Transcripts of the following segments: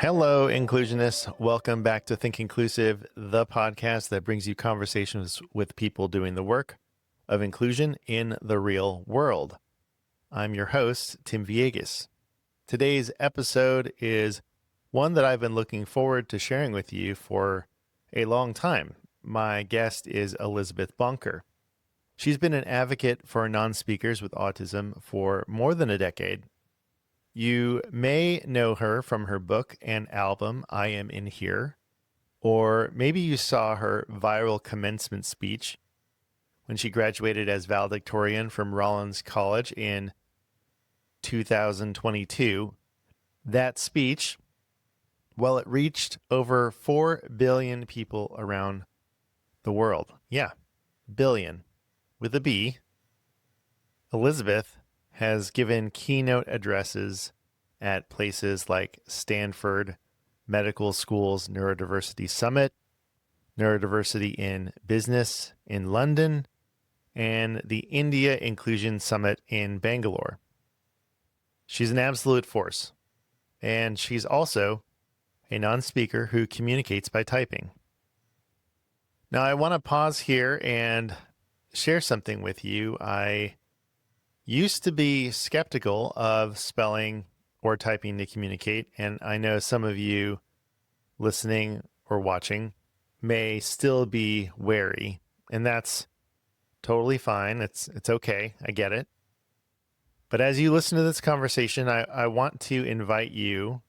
Hello, inclusionists. Welcome back to Think Inclusive, the podcast that brings you conversations with people doing the work of inclusion in the real world. I'm your host, Tim Villegas. Today's episode is one that I've been looking forward to sharing with you for a long time. My guest is Elizabeth Bonker. She's been an advocate for non-speakers with autism for more than a decade. You may know her from her book and album, I Am In Here, or maybe you saw her viral commencement speech when she graduated as valedictorian from Rollins College in 2022. That speech, well, it reached over 4 billion people around the world. Yeah, billion with a B. Elizabeth has given keynote addresses at places like Stanford Medical School's Neurodiversity Summit, Neurodiversity in Business in London, and the India Inclusion Summit in Bangalore. She's an absolute force, and she's also a non-speaker who communicates by typing. Now, I want to pause here and share something with you. I used to be skeptical of spelling or typing to communicate, and I know some of you listening or watching may still be wary, and that's totally fine. It's okay. I get it. But as you listen to this conversation, I want to invite you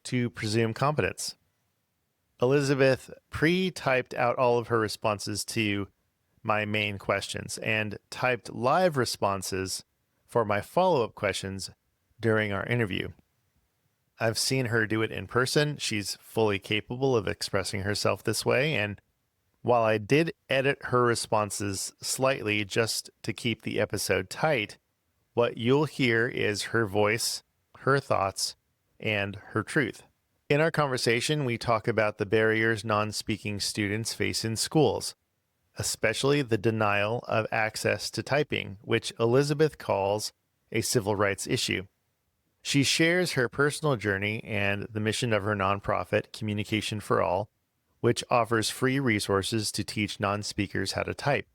to presume competence. Elizabeth pre-typed out all of her responses to my main questions and typed live responses for my follow-up questions during our interview. I've seen her do it in person. She's fully capable of expressing herself this way. And while I did edit her responses slightly just to keep the episode tight, what you'll hear is her voice, her thoughts, and her truth. In our conversation, we talk about the barriers non-speaking students face in schools, especially the denial of access to typing, which Elizabeth calls a civil rights issue. She shares her personal journey and the mission of her nonprofit, Communication for All, which offers free resources to teach non-speakers how to type.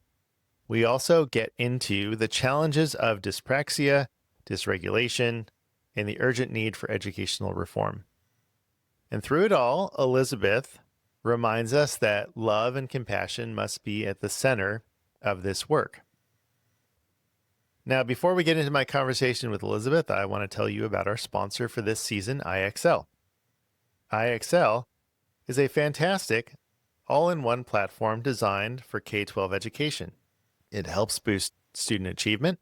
We also get into the challenges of dyspraxia, dysregulation, and the urgent need for educational reform. And through it all, Elizabeth reminds us that love and compassion must be at the center of this work. Now, before we get into my conversation with Elizabeth, I want to tell you about our sponsor for this season, IXL. IXL is a fantastic all-in-one platform designed for K-12 education. It helps boost student achievement,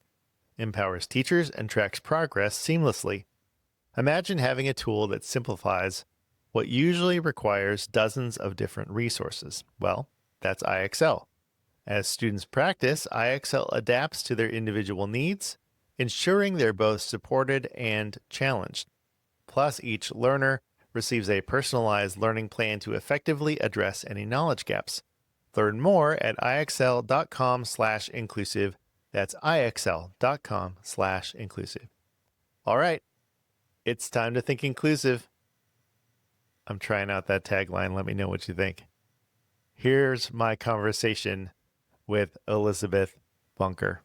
empowers teachers, and tracks progress seamlessly. Imagine having a tool that simplifies what usually requires dozens of different resources. Well, that's IXL. As students practice, IXL adapts to their individual needs, ensuring they're both supported and challenged. Plus, each learner receives a personalized learning plan to effectively address any knowledge gaps. Learn more at ixl.com/inclusive. That's ixl.com/inclusive. All right, it's time to think inclusive. I'm trying out that tagline. Let me know what you think. Here's my conversation with Elizabeth Bonker.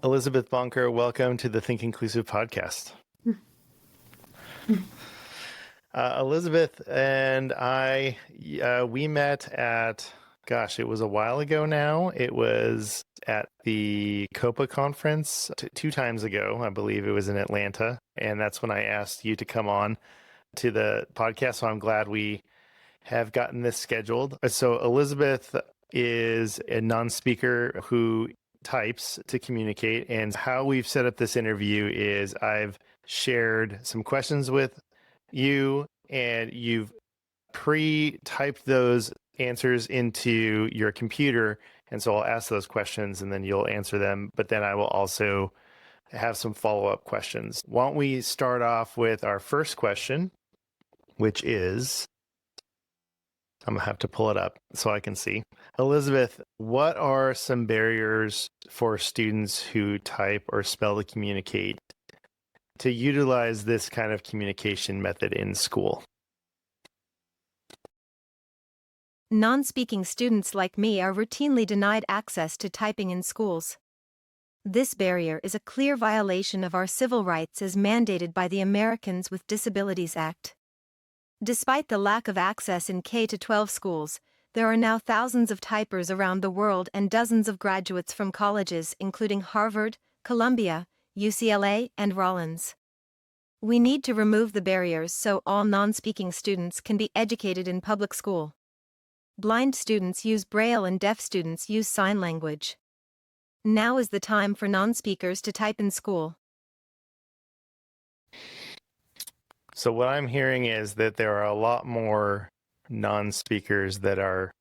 Elizabeth Bonker, welcome to the Think Inclusive podcast. Elizabeth and I, we met at, it was a while ago now. It was at the COPA conference 2 times ago. I believe it was in Atlanta. And that's when I asked you to come on to the podcast. So I'm glad we have gotten this scheduled. So Elizabeth is a non-speaker who types to communicate. And how we've set up this interview is I've shared some questions with you, and you've pre-typed those answers into your computer. And so I'll ask those questions and then you'll answer them. But then I will also have some follow-up questions. Why don't we start off with our first question, which is, I'm gonna have to pull it up so I can see. Elizabeth, what are some barriers for students who type or spell to communicate to utilize this kind of communication method in school? Non-speaking students like me are routinely denied access to typing in schools. This barrier is a clear violation of our civil rights as mandated by the Americans with Disabilities Act. Despite the lack of access in K-12 schools, there are now thousands of typers around the world and dozens of graduates from colleges including Harvard, Columbia, UCLA, and Rollins. We need to remove the barriers so all non-speaking students can be educated in public school. Blind students use Braille and deaf students use sign language. Now is the time for non-speakers to type in school. So what I'm hearing is that there are a lot more non-speakers that are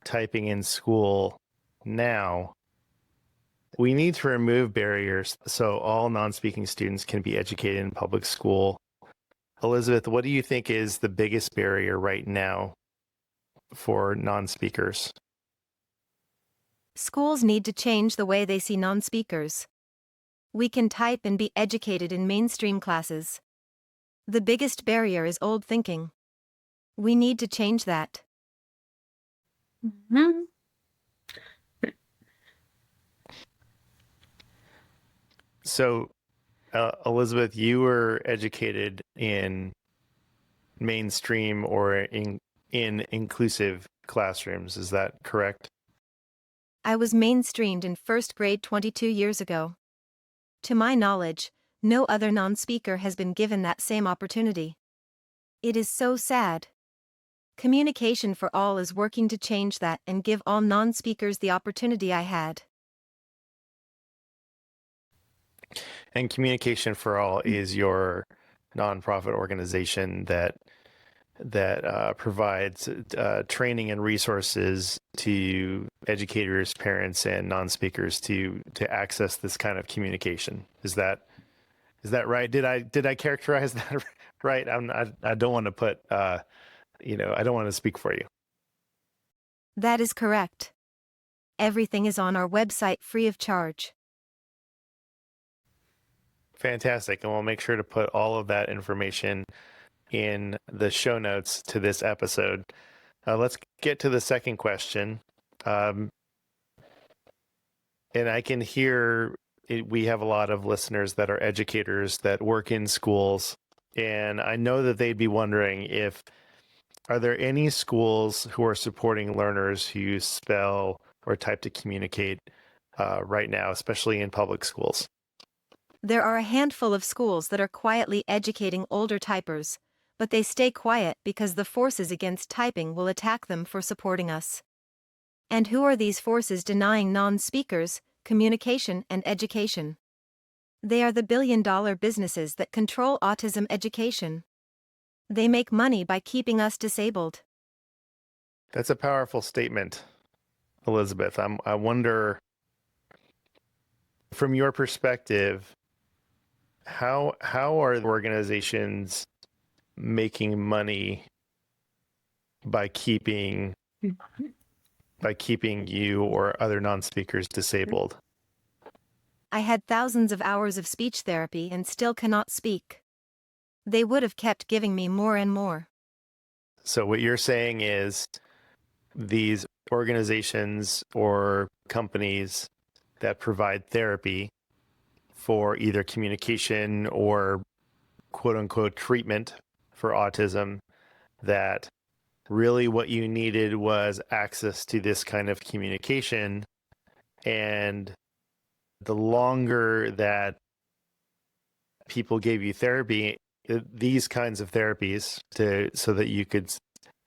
typing in school now. We need to remove barriers so all non-speaking students can be educated in public school. Elizabeth, what do you think is the biggest barrier right now for non-speakers? Schools need to change the way they see non-speakers. We can type and be educated in mainstream classes. The biggest barrier is old thinking. We need to change that. Mhm. So, Elizabeth, you were educated in mainstream or in inclusive classrooms. Is that correct? I was mainstreamed in first grade 22 years ago. To my knowledge, no other non-speaker has been given that same opportunity. It is so sad. Communication for All is working to change that and give all non-speakers the opportunity I had. And Communication for All is your nonprofit organization that provides training and resources to educators, parents, and non-speakers to access this kind of communication. Is that right? Did I characterize that right? I don't want to put I don't want to speak for you. That is correct. Everything is on our website free of charge. Fantastic. And we'll make sure to put all of that information in the show notes to this episode. Let's get to the second question. And I can hear we have a lot of listeners that are educators that work in schools. And I know that they'd be wondering are there any schools who are supporting learners who use spell or type to communicate right now, especially in public schools? There are a handful of schools that are quietly educating older typers, but they stay quiet because the forces against typing will attack them for supporting us. And who are these forces denying non-speakers communication and education? They are the billion-dollar businesses that control autism education. They make money by keeping us disabled. That's a powerful statement, Elizabeth. I wonder, from your perspective, how are organizations making money by keeping you or other non-speakers disabled? I had thousands of hours of speech therapy and still cannot speak. They would have kept giving me more and more. So what you're saying is these organizations or companies that provide therapy for either communication or quote unquote treatment for autism, that really what you needed was access to this kind of communication. And the longer that people gave you therapy, these kinds of therapies so that you could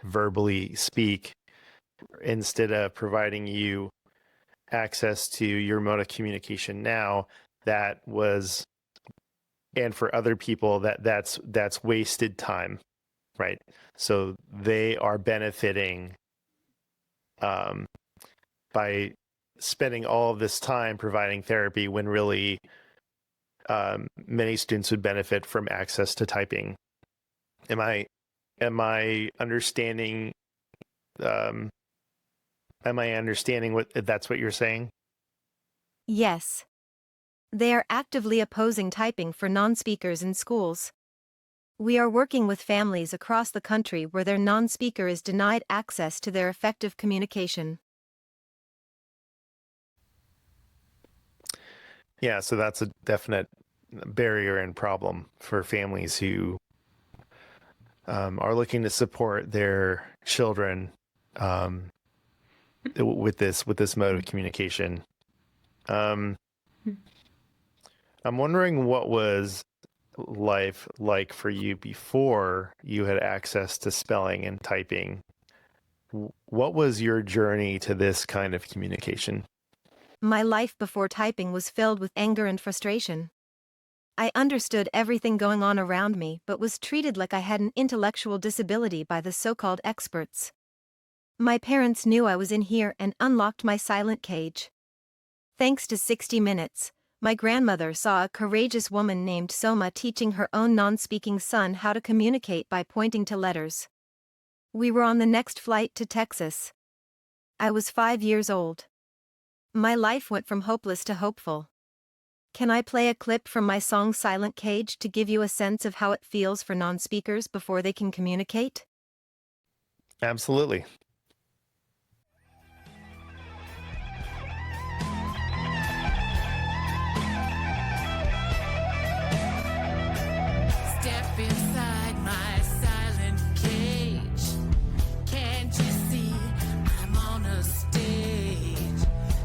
verbally speak, instead of providing you access to your mode of communication now, that was, and for other people that's wasted time, right? So they are benefiting by spending all of this time providing therapy when really many students would benefit from access to typing. Am I understanding? Um, am I understanding what that's what you're saying? Yes. They are actively opposing typing for non-speakers in schools. We are working with families across the country where their non-speaker is denied access to their effective communication. Yeah, so that's a definite barrier and problem for families who are looking to support their children with this mode of communication. I'm wondering what was life like for you before you had access to spelling and typing. What was your journey to this kind of communication? My life before typing was filled with anger and frustration. I understood everything going on around me but was treated like I had an intellectual disability by the so-called experts. My parents knew I was in here and unlocked my silent cage. Thanks to 60 Minutes, my grandmother saw a courageous woman named Soma teaching her own non-speaking son how to communicate by pointing to letters. We were on the next flight to Texas. I was 5 years old. My life went from hopeless to hopeful. Can I play a clip from my song Silent Cage to give you a sense of how it feels for non-speakers before they can communicate? Absolutely. Step inside my silent cage. Can't you see I'm on a stage?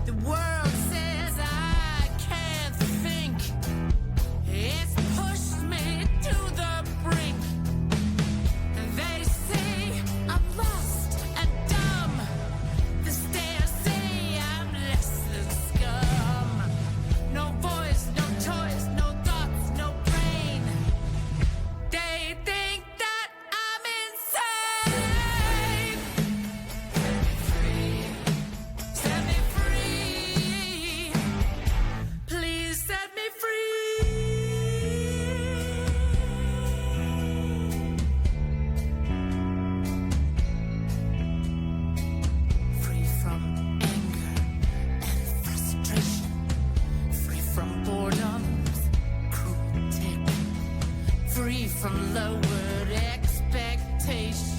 The world says I can't think. It's pushed me to the brink. They say I'm lost and dumb. The stairs say I'm less than scum. No voice, no choice, no thoughts, no brain. They think that I'm insane. Set me free. Please set me free. Free from anger and frustration. Free from boredom's cruel tip. Free from lowered expectations.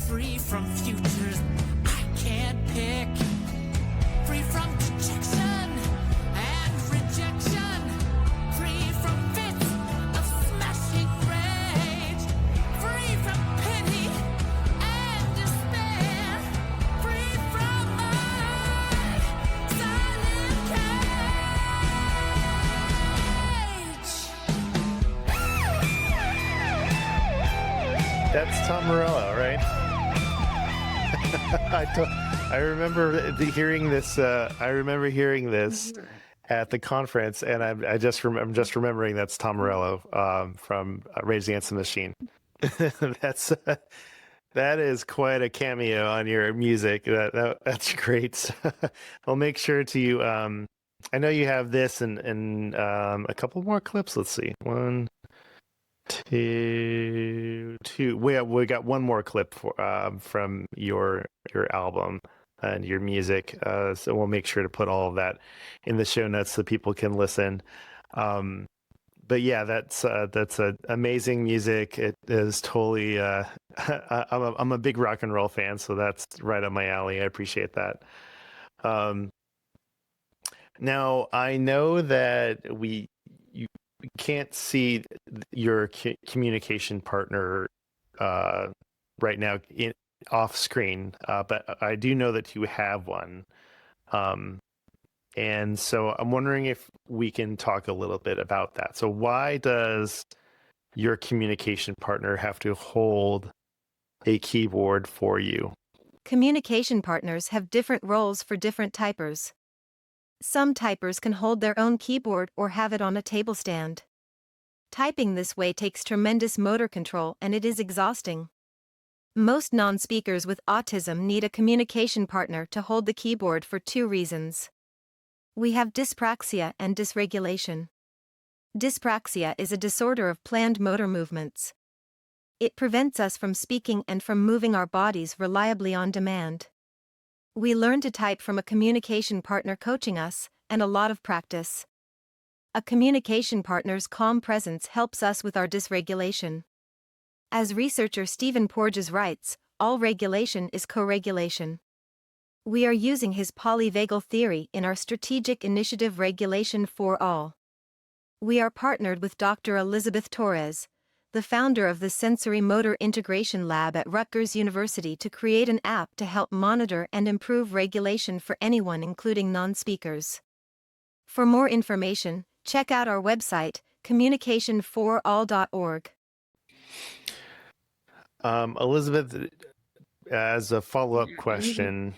Free from futures I can't pick. Free from dejection and rejection. Free from fits of smashing rage. Free from pity and despair. Free from my silent cage. That's Tom Morello, right? I remember hearing this. I remember hearing this at the conference, and I'm just remembering that's Tom Morello from Rage Against the Machine. That's that is quite a cameo on your music. That's great. I'll make sure to. I know you have this and a couple more clips. Let's see. One, two. We got one more clip from your album and your music. So we'll make sure to put all of that in the show notes so people can listen. But yeah, that's amazing music. It is totally. I'm a big rock and roll fan, so that's right up my alley. I appreciate that. Now I know that you can't see your communication partner right now off screen, but I do know that you have one. And so I'm wondering if we can talk a little bit about that. So why does your communication partner have to hold a keyboard for you? Communication partners have different roles for different typers. Some typers can hold their own keyboard or have it on a table stand. Typing this way takes tremendous motor control and it is exhausting. Most non-speakers with autism need a communication partner to hold the keyboard for two reasons. We have dyspraxia and dysregulation. Dyspraxia is a disorder of planned motor movements. It prevents us from speaking and from moving our bodies reliably on demand. We learn to type from a communication partner coaching us, and a lot of practice. A communication partner's calm presence helps us with our dysregulation. As researcher Stephen Porges writes, all regulation is co-regulation. We are using his polyvagal theory in our strategic initiative Regulation for All. We are partnered with Dr. Elizabeth Torres, the founder of the Sensory Motor Integration Lab at Rutgers University, to create an app to help monitor and improve regulation for anyone, including non-speakers. For more information, check out our website, communicationforall.org. Elizabeth, as a follow-up question,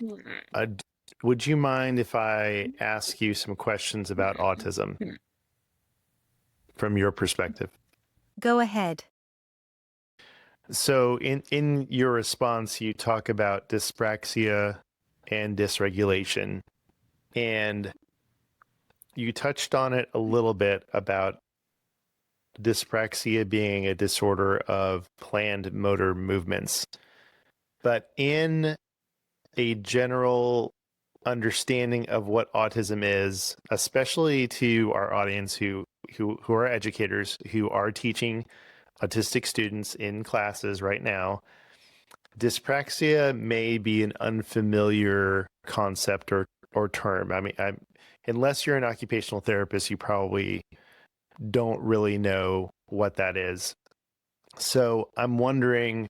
would you mind if I ask you some questions about autism from your perspective? Go ahead. So in your response, you talk about dyspraxia and dysregulation, and you touched on it a little bit about dyspraxia being a disorder of planned motor movements. But in a general understanding of what autism is, especially to our audience who are educators who are teaching autistic students in classes right now, dyspraxia may be an unfamiliar concept or term. I mean, unless you're an occupational therapist, you probably don't really know what that is. So I'm wondering,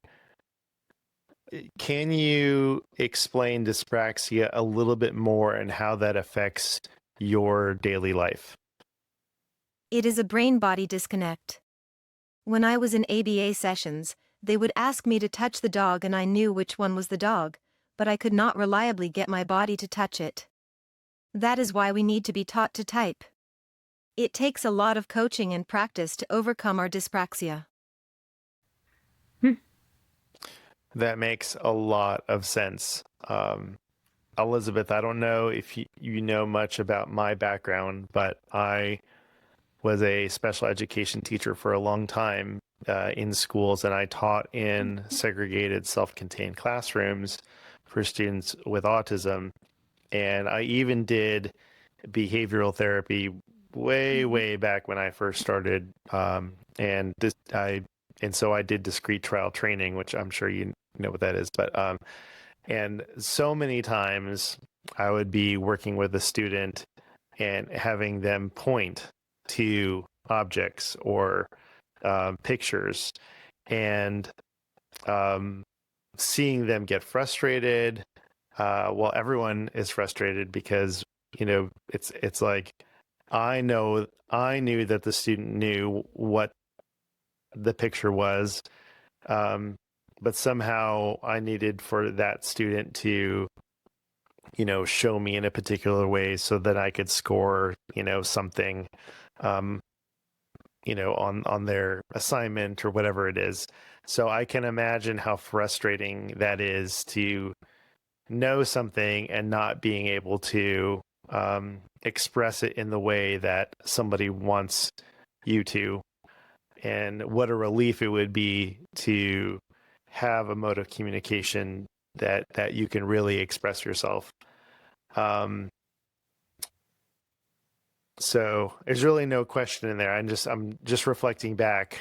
can you explain dyspraxia a little bit more and how that affects your daily life? It is a brain-body disconnect. When I was in ABA sessions, they would ask me to touch the dog and I knew which one was the dog, but I could not reliably get my body to touch it. That is why we need to be taught to type. It takes a lot of coaching and practice to overcome our dyspraxia. That makes a lot of sense. Elizabeth, I don't know if you know much about my background, but I was a special education teacher for a long time in schools, and I taught in segregated, self-contained classrooms for students with autism. And I even did behavioral therapy way back when I first started. And so I did discrete trial training, which I'm sure you know what that is. But and so many times I would be working with a student and having them point to objects or pictures, and seeing them get frustrated. Well, everyone is frustrated because, you know, it's like I knew that the student knew what the picture was, but somehow I needed for that student to, you know, show me in a particular way so that I could score, you know, something, you know, on their assignment or whatever it is. So I can imagine how frustrating that is to know something and not being able to express it in the way that somebody wants you to, and what a relief it would be to have a mode of communication that you can really express yourself. So there's really no question in there. I'm just reflecting back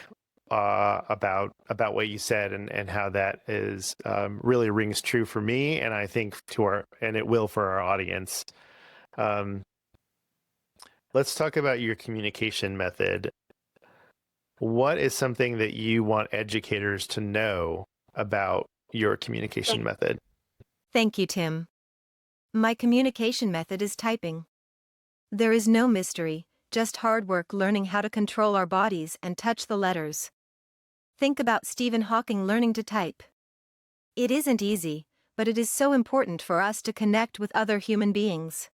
about what you said and how that is really rings true for me, and I think and it will for our audience. Let's talk about your communication method. What is something that you want educators to know about your communication method? Thank you, Tim. My communication method is typing. There is no mystery, just hard work learning how to control our bodies and touch the letters. Think about Stephen Hawking learning to type. It isn't easy, but it is so important for us to connect with other human beings.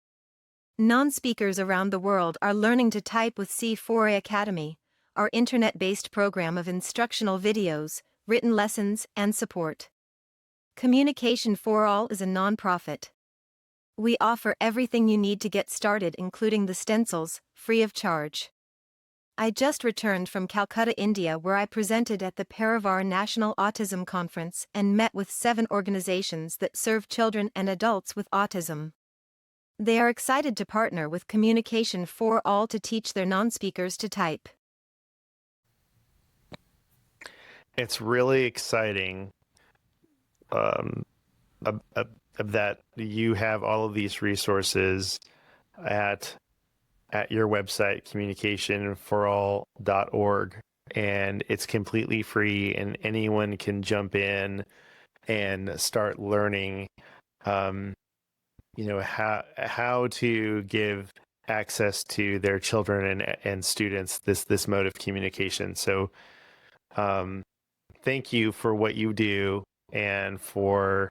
Non-speakers around the world are learning to type with C4A Academy, our internet-based program of instructional videos, written lessons, and support. Communication for All is a non-profit. We offer everything you need to get started, including the stencils, free of charge. I just returned from Calcutta, India, where I presented at the Parivar National Autism Conference and met with 7 organizations that serve children and adults with autism. They are excited to partner with Communication for All to teach their non-speakers to type. It's really exciting that you have all of these resources at your website, communicationforall.org, and it's completely free, and anyone can jump in and start learning, how to give access to their children and students this mode of communication. So, thank you for what you do and for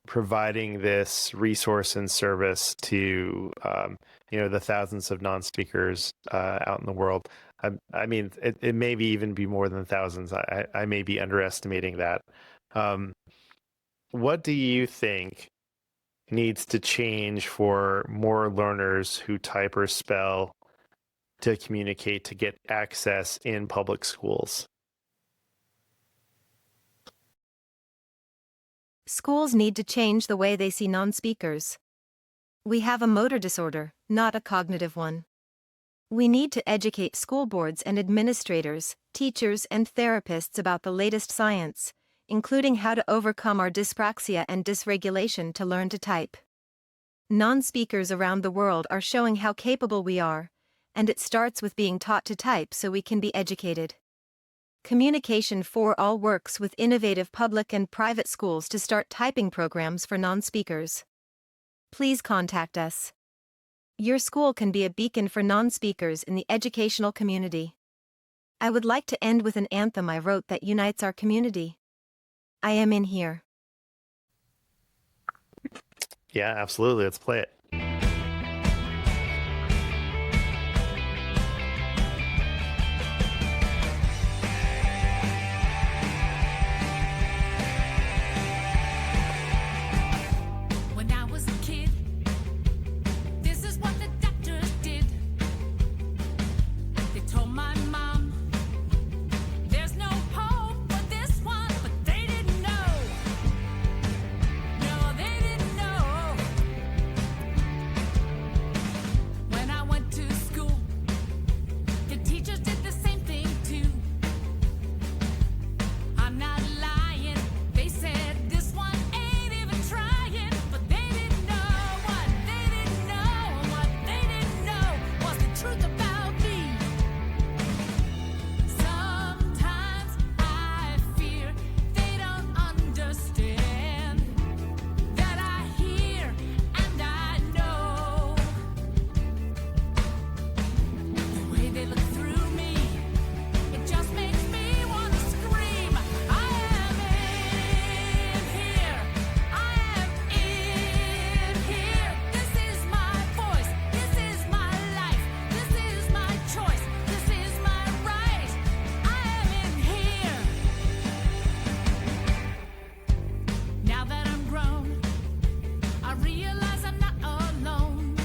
providing this resource and service to the thousands of non-speakers out in the world. I mean, it may be even be more than thousands. I may be underestimating that. What do you think needs to change for more learners who type or spell to communicate to get access in public schools? Schools need to change the way they see non-speakers. We have a motor disorder, not a cognitive one. We need to educate school boards and administrators, teachers and therapists about the latest science, including how to overcome our dyspraxia and dysregulation to learn to type. Non-speakers around the world are showing how capable we are, and it starts with being taught to type so we can be educated. Communication for All works with innovative public and private schools to start typing programs for non-speakers. Please contact us. Your school can be a beacon for non-speakers in the educational community. I would like to end with an anthem I wrote that unites our community. I am in here. Yeah, absolutely. Let's play it. When I was a kid, this is what the doctors did. They told my mom, there's no hope for this one, but they didn't know. No, they didn't know. When I went to school, the teachers did the same thing too. I'm not lying, they said this one ain't even trying, but they didn't know what they didn't know. What they didn't know was the truth about me. Sometimes I fear they don't understand that I hear and I know. The way they look through me, it just makes me want to scream. I am in here. I am in here. This is my voice. This is my life. This is my choice. This is my right. I am in here. Now that I'm grown, I realize I'm not alone.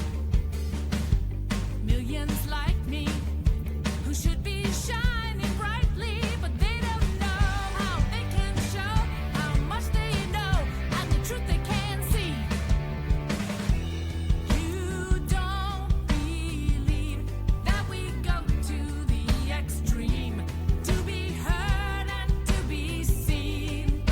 Millions like me who should be shining brightly, but they don't know how they can show how much they know and the truth they can't see. You don't believe that we go to the extreme to be heard and to be seen.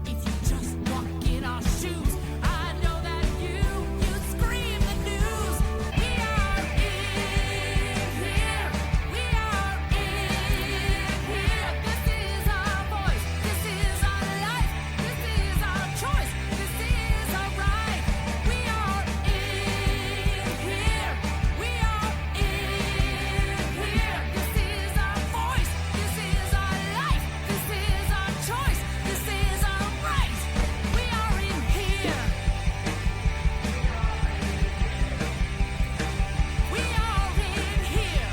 If you just walk in our shoes, I know that you'd scream the news. We are in here. We are in here. This is our voice. This is our life. This is our choice. This is our right. We are in here. We are in here. This is our voice. This is our life. This is our choice. This is our right. We are in here. We are in here.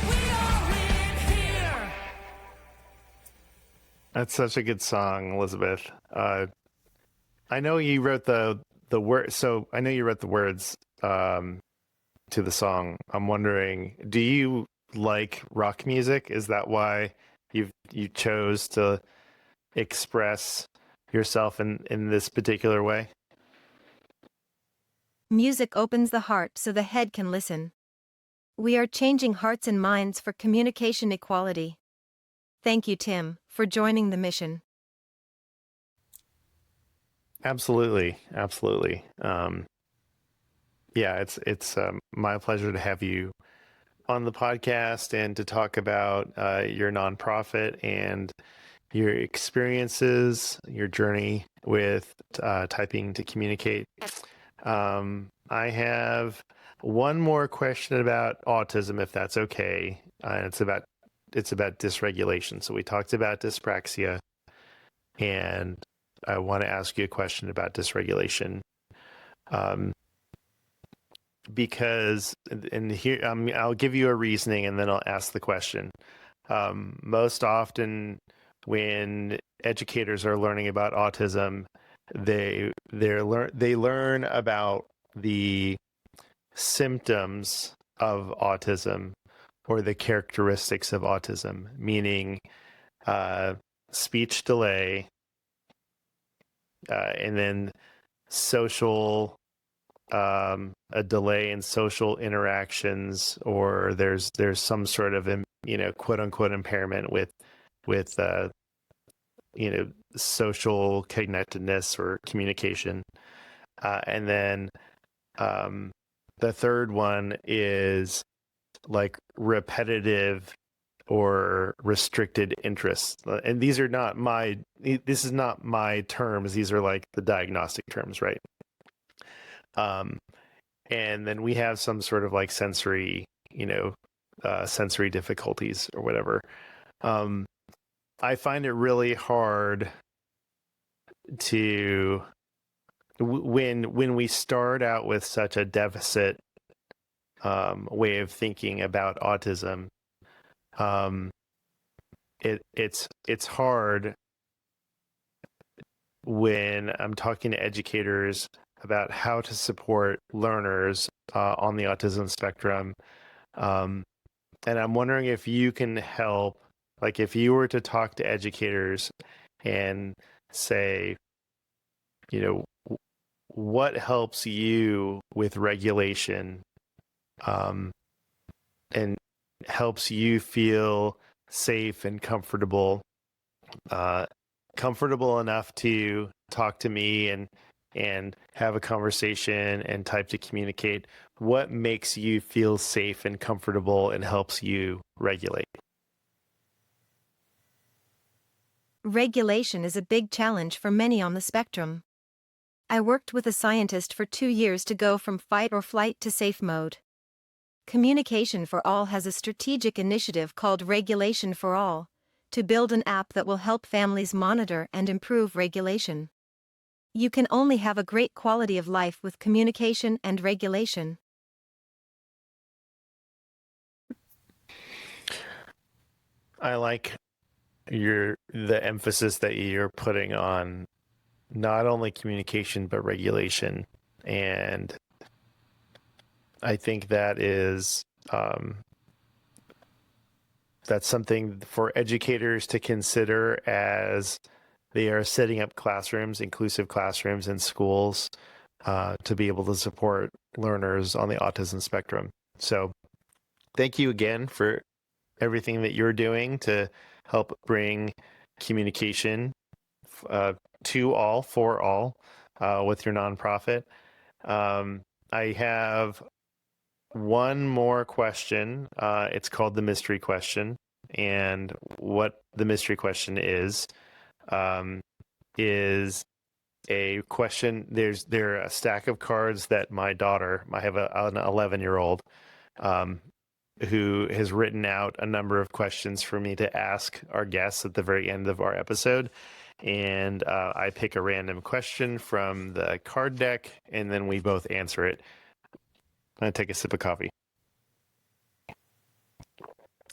We are in here. That's such a good song, Elizabeth. I know you wrote the the word. So I know you wrote the words to the song. I'm wondering, do you like rock music? Is that why you chose to express yourself in this particular way? Music opens the heart so the head can listen. We are changing hearts and minds for communication equality. Thank you, Tim, for joining the mission. Absolutely, absolutely. Yeah, it's my pleasure to have you on the podcast and to talk about your nonprofit and your experiences, your journey with typing to communicate. I have one more question about autism, if that's okay. It's about dysregulation. So we talked about dyspraxia, and I want to ask you a question about dysregulation. Because, and here, I'll give you a reasoning and then I'll ask the question. Most often, when educators are learning about autism, they learn about the symptoms of autism or the characteristics of autism, meaning speech delay, and then social a delay in social interactions, or there's some sort of quote unquote impairment with social connectedness or communication, and then the third one is like repetitive or restricted interest. And these are not this is not my terms, these are like the diagnostic terms, right? And then we have some sort of like sensory, sensory difficulties or whatever. I find it really hard to when we start out with such a deficit way of thinking about autism. It's hard when I'm talking to educators about how to support learners on the autism spectrum. And I'm wondering if you can help, like if you were to talk to educators and say, what helps you with regulation, and helps you feel safe and comfortable enough to talk to me and have a conversation and type to communicate. What makes you feel safe and comfortable and helps you regulate? Regulation is a big challenge for many on the spectrum. I worked with a scientist for 2 years to go from fight or flight to safe mode. Communication for All has a strategic initiative called Regulation for All, to build an app that will help families monitor and improve regulation. You can only have a great quality of life with communication and regulation. I like the emphasis that you're putting on not only communication but regulation, and I think that is that's something for educators to consider as they are setting up classrooms, inclusive classrooms in schools, to be able to support learners on the autism spectrum. So thank you again for everything that you're doing to help bring communication to all, for all, with your nonprofit. I have one more question. It's called the mystery question. And what the mystery question is a question. There are a stack of cards that my daughter, I have an 11-year-old, who has written out a number of questions for me to ask our guests at the very end of our episode. And I pick a random question from the card deck, and then we both answer it. I'm going to take a sip of coffee.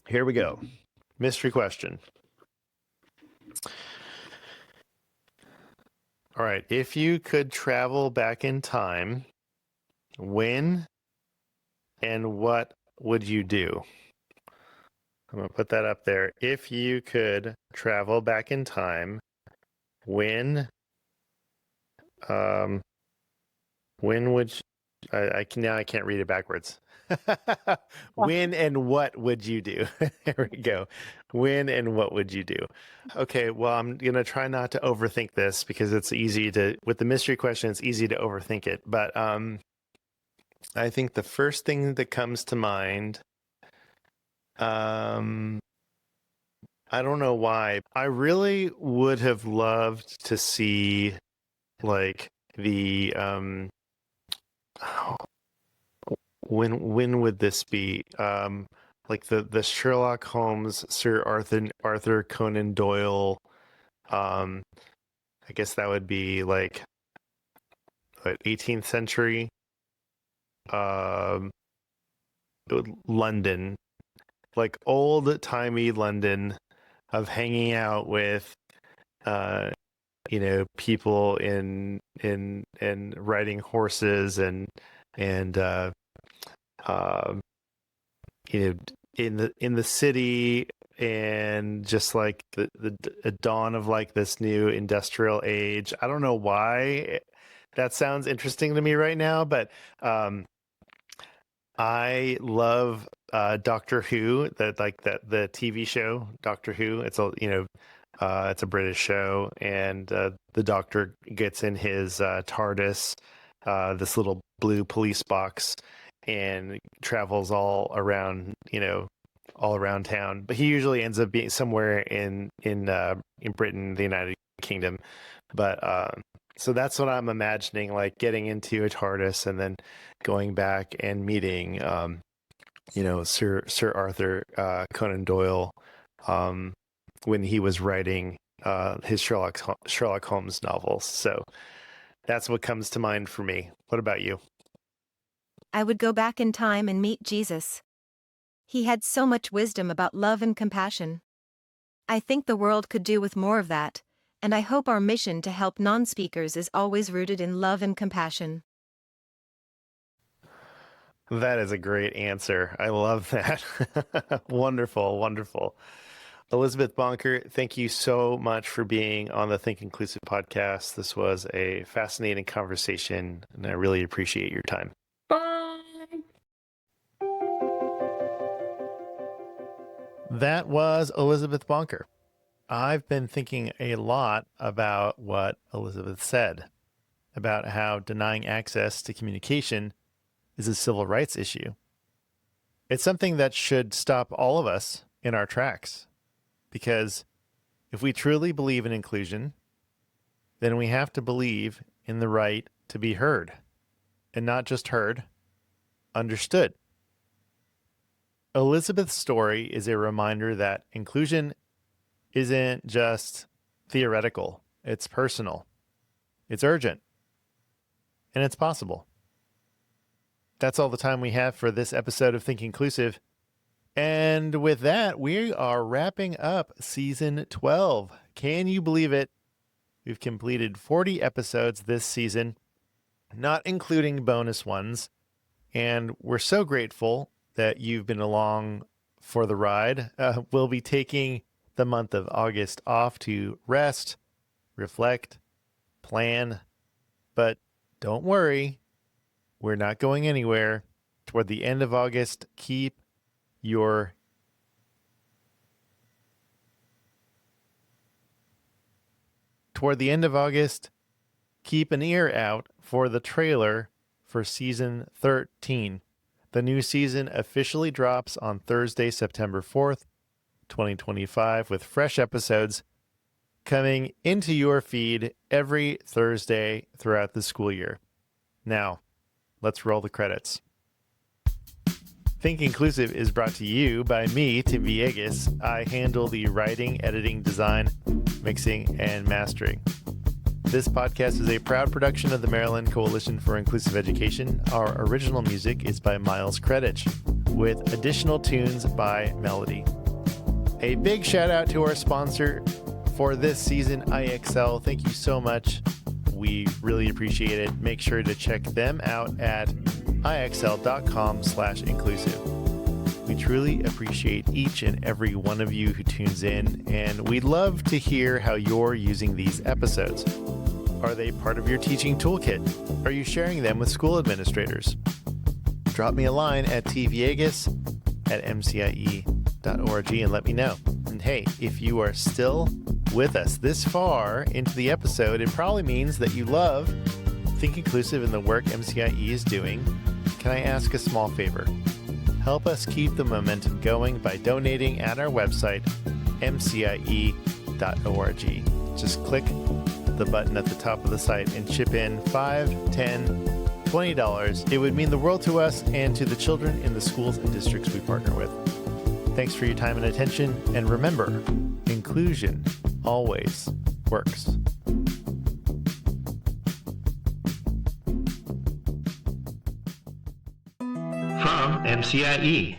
Here we go. Mystery question. All right. If you could travel back in time, when and what would you do? I'm going to put that up there. If you could travel back in time, when would you, I can't read it backwards. When and what would you do? There we go. When and what would you do? Okay, well, I'm going to try not to overthink this because it's easy to, with the mystery question, it's easy to overthink it. But I think the first thing that comes to mind, I don't know why. I really would have loved to see like the when would this be? Like the Sherlock Holmes, Sir Arthur Conan Doyle. I guess that would be like what, 18th century London, like old timey London, of hanging out with people in riding horses and in the city, and just like the dawn of like this new industrial age. I don't know why that sounds interesting to me right now, but I love Doctor Who, the TV show Doctor Who. It's it's a British show, and the Doctor gets in his TARDIS, this little blue police box, and travels all around town. But he usually ends up being somewhere in Britain, the United Kingdom. But so that's what I'm imagining, like getting into a TARDIS and then going back and meeting, Sir Arthur Conan Doyle, when he was writing his Sherlock Holmes novels. So that's what comes to mind for me. What about you? I would go back in time and meet Jesus. He had so much wisdom about love and compassion. I think the world could do with more of that, and I hope our mission to help non-speakers is always rooted in love and compassion. That is a great answer. I love that. Wonderful, wonderful. Elizabeth Bonker, thank you so much for being on the Think Inclusive podcast. This was a fascinating conversation, and I really appreciate your time. Bye. That was Elizabeth Bonker. I've been thinking a lot about what Elizabeth said, about how denying access to communication is a civil rights issue. It's something that should stop all of us in our tracks, because if we truly believe in inclusion, then we have to believe in the right to be heard, and not just heard, understood. Elizabeth's story is a reminder that inclusion isn't just theoretical, it's personal, it's urgent, and it's possible. That's all the time we have for this episode of Think Inclusive. And with that, we are wrapping up season 12. Can you believe it? We've completed 40 episodes this season, not including bonus ones. And we're so grateful that you've been along for the ride. We'll be taking the month of August off to rest, reflect, plan. But don't worry, we're not going anywhere. Toward the end of August, keep an ear out for the trailer for season 13. The new season officially drops on Thursday, September 4th, 2025, with fresh episodes coming into your feed every Thursday throughout the school year. Now, let's roll the credits. Think Inclusive is brought to you by me, Tim Villegas. I handle the writing, editing, design, mixing, and mastering. This podcast is a proud production of the Maryland Coalition for Inclusive Education. Our original music is by Miles Credich, with additional tunes by Melody. A big shout out to our sponsor for this season, IXL. Thank you so much. We really appreciate it. Make sure to check them out at ixl.com/inclusive. We truly appreciate each and every one of you who tunes in, and we'd love to hear how you're using these episodes. Are they part of your teaching toolkit? Are you sharing them with school administrators? Drop me a line at tvillegas@mcie.org and let me know. And hey, if you are still with us this far into the episode, it probably means that you love Think Inclusive and the work MCIE is doing. Can I ask a small favor? Help us keep the momentum going by donating at our website, mcie.org. Just click the button at the top of the site and chip in $5, $10, $20. It would mean the world to us and to the children in the schools and districts we partner with. Thanks for your time and attention, and remember, inclusion always works. From MCIE.